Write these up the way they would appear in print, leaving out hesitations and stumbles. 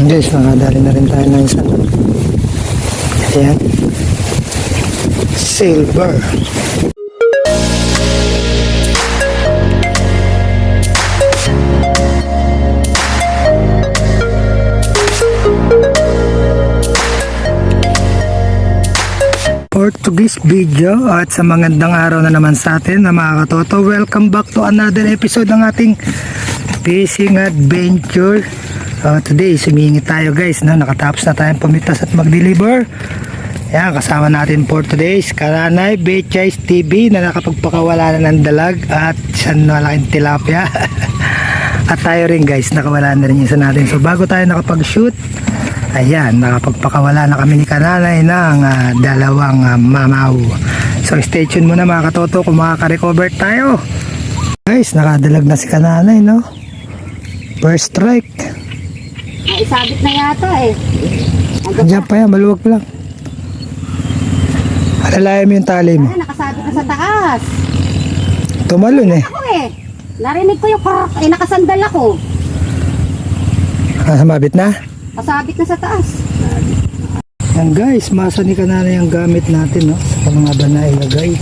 Guys, nakadali na rin tayo ng isang ayan, silver. Portuguese video at sa magandang araw na naman sa atin na mga katoto. Welcome back to another episode ng ating fishing adventure. Today sumingi tayo guys, no? Nakatapos na tayong pumitas at mag-deliver. Yan, kasama natin for today's Karanay Betchays TV na nakapagpakawala na ng dalag at isang malaking tilapia. At tayo rin guys, nakawala na rin isa natin. So bago tayo nakapag-shoot, ayan, nakapagpakawala na kami ni Kananay ng dalawang mamaw. So stay tuned muna mga katoto kung makaka-recover tayo. Guys, nakadalag na si Kananay, no? First strike. Ay, isabit na yata eh. Andiyan pa yan, maluwag lang. Alalayan mo yung tali mo. Ay, nakasabit na sa taas. Tumalon eh. Ako eh. Narinig ko yung krok. Eh, nakasandal ako. Sumabit na? Kasabit na sa taas. Yan guys, masa ni Kananay ang gamit natin, no? Sa mga ba na ilagay.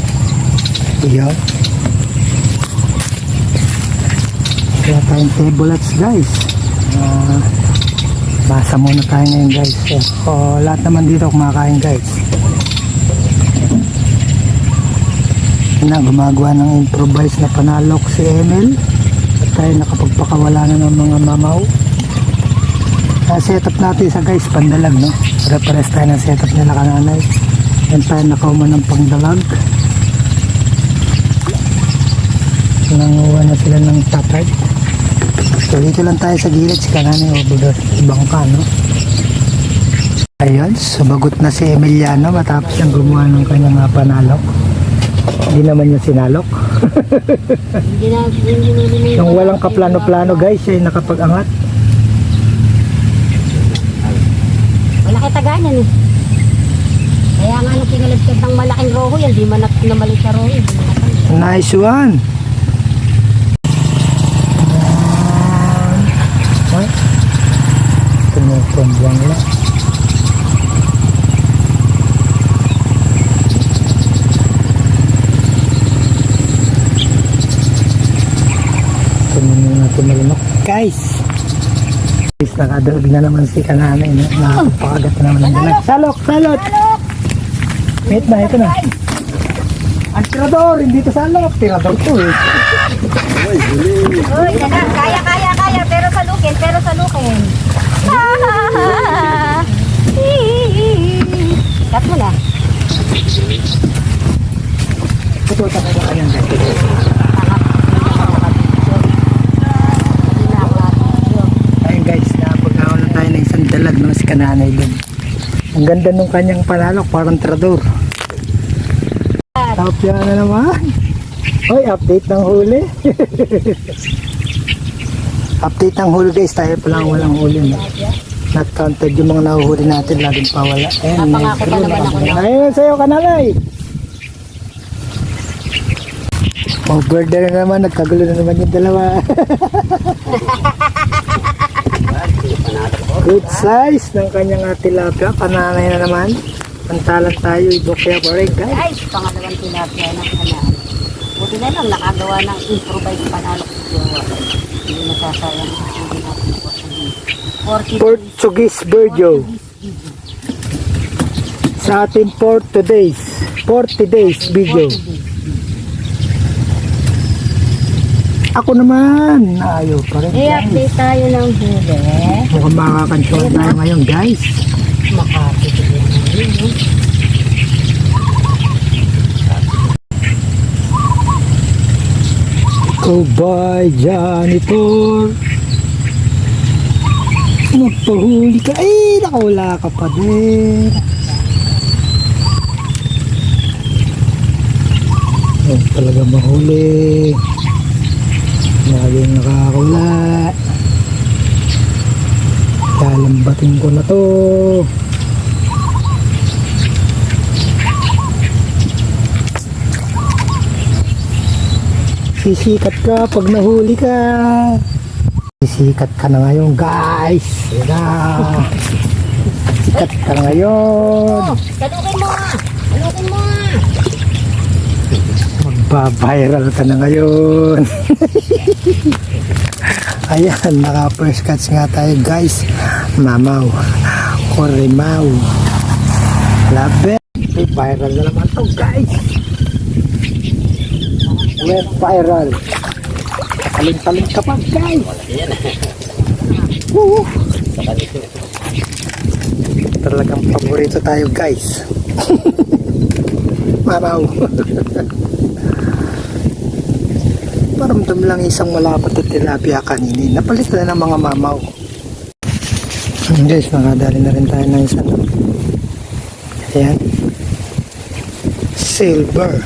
Iyan. Kaya tayong tablets guys. Basa muna tayo ngayon guys. So, lahat naman dito kumakain guys. Na gumagawa ng improvise na panalok si Emil. At tayo nakapagpakawala na ng mga mamaw. Setup natin sa guys, pandalag, no? Pare-pares tayo ng setup nila Kananay. Yan tayo nakauman ng pangdalag. Nanguha na sila ng tatay. So dito lang tayo sa gilid, si Kananay o ibang ka, no? Ayun, sumagot na si Emiliano matapos siyang gumawa ng kanyang panalok. Hindi naman niya sinalok. Yung walang kaplano-plano guys, siya yung nakapag-angat. Wala kita ganyan eh. Kaya nga nung kinalagkit ng malaking roho yan, di man namalik sa roho. Nice one. Tumutumbang lang. Tumalunok guys. Guys, nakadalag na naman si Kananay, no? Nakapakagat na naman ng dalag. Salok! Salot! Wait na, ito na. Ang tirador, hindi to salok. Tirador to eh. Uy, dala. Kaya. Pero salukin. Cut mo na. Ito, takot ka yan guys. Ayun guys, napagkawan na tayo ng isang dalag, no? Si Kananay doon. Ang ganda nung kanyang panalok, parang tirador. Tapos na naman. Oy, update ng huli. Update ng huli guys, tayo pa lang walang huli, no? Not counted yung mga nahuhuli natin, laging pawala. Ayan, Napangako pa naman ako na. ayun sa'yo Kananay. Over-there na naman, nagkagulo na naman yung dalawa. Good size ng kanyang tilapia. Kananay na naman. Pantalan tayo, ibukya pa rin guys. Ay, pangalawang tilapia ng kanaan. Buti na lang nakagawa ng improvise panalok sa jowa. Hindi nasasayang hindi natin Portuguese video. Sa ating 40 days video. Ako naman. Ayaw pa rin. I-update tayo ng huli. Mukhang makakansyon tayo ngayon guys. Makapit lang ngayon, no? Ikaw ba janitor? Magpahuli ka. Ay, nakawala ka pa din. Ay, talaga mahuli. Laging nakakawala. Lalambatin ko na to. Sisikat ka pag nahuli ka. Sikat ka na ngayon guys. Yan na. Sikat ka na ngayon. Talukin mo ah! Talukin mo ah! Magbabiral ka na ngayon. Ayan, naka first catch nga tayo guys. Mamaw. Korimaw. Labe. May viral na naman to guys. Went viral. Talin-talin ka pa guys. Woo! Talagang paborito tayo guys. Mamaw. Paramdam lang isang malapot at tilapia kanini. Napalit na ng mga mamaw. Guys, nakadali na rin tayo ng isa. Ayan. Silver.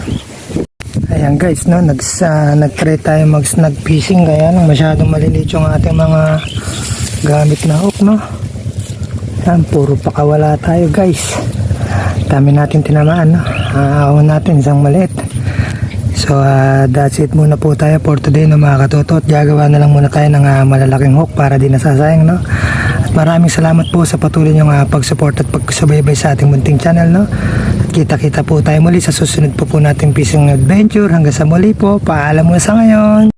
Ayan guys, no, nag-try tayo mag-snag fishing kaya lang masyadong maliliit yung ating mga gamit na hook, no. Ayan, puro pakawala tayo guys. Dami natin tinamaan, no. Ahon natin isang maliit. So that's it muna po tayo for today, no, mga katotot. Gagawa na lang muna tayo ng malalaking hook para di nasasayang, no. At maraming salamat po sa patuloy niyong pag-support at pagsubaybay sa ating munting channel, no. At kita-kita po tayo muli sa susunod po nating fishing adventure. Hanggang sa muli po, paalam muna sa ngayon.